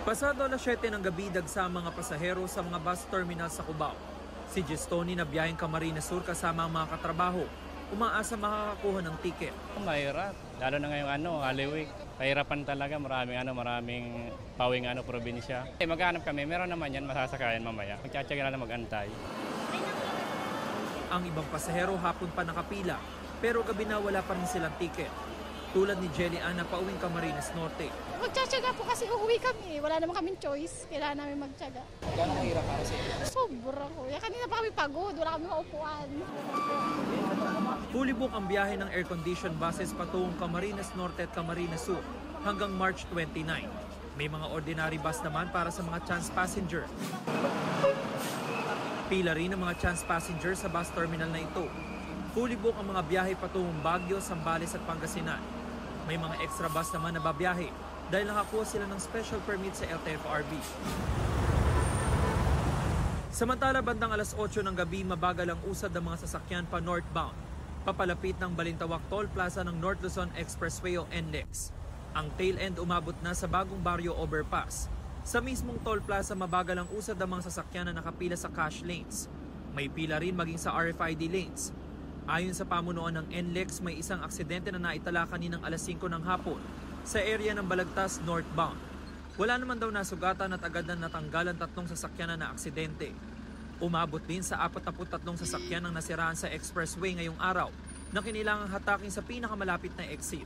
Pasado alas 7 ng gabi dagsa ang mga pasahero sa mga bus terminal sa Cubao. Si Gestoni na biyaheng Camarines Sur kasama ang mga katrabaho, umaasa makakakuha ng tiket. Mahirap, lalo na ngayong Holy Week. Pahirapan talaga, maraming pawing probinsya. Maghanap kami, meron naman yan, masasakayan mamaya. Magtsatsaga na lang mag-antay. Ang ibang pasahero hapon pa nakapila, pero gabi na wala pa rin silang tiket. Tulad ni Jelly Ann na pauwing Camarines Norte. Magtsatsaga po kasi uuwi kami. Wala naman kaming choice. Kailangan namin magtsaga. Gano'ng hirap para sa inyo? Sobra ko. Kanina pa kami pagod. Wala kami maupuan. Fully book ang biyahe ng air-conditioned buses patungong Camarines Norte at Camarines Sur hanggang March 29. May mga ordinary bus naman para sa mga chance passenger. Pila rin ang mga chance passenger sa bus terminal na ito. Fully book ang mga biyahe patungong Baguio, Zambales at Pangasinan. May mga extra bus naman na babiyahe dahil nakakuha sila ng special permit sa LTFRB. Samantala bandang alas 8 ng gabi mabagal ang usad ng mga sasakyan pa northbound, papalapit ng Balintawak Toll Plaza ng North Luzon Expressway o NLEX. Ang tail end umabot na sa Bagong Barrio Overpass. Sa mismong toll plaza mabagal ang usad ng mga sasakyan na nakapila sa cash lanes. May pila rin maging sa RFID lanes. Ayon sa pamunuan ng NLEX, may isang aksidente na naitala kaninang alas 5 ng hapon sa area ng Balagtas northbound. Wala naman daw nasugatan at agad na natanggalan 3 sasakyan na aksidente. Umabot din sa 43 sasakyan ang nasiraan sa expressway ngayong araw na kinilangang hatakin sa pinakamalapit na exit.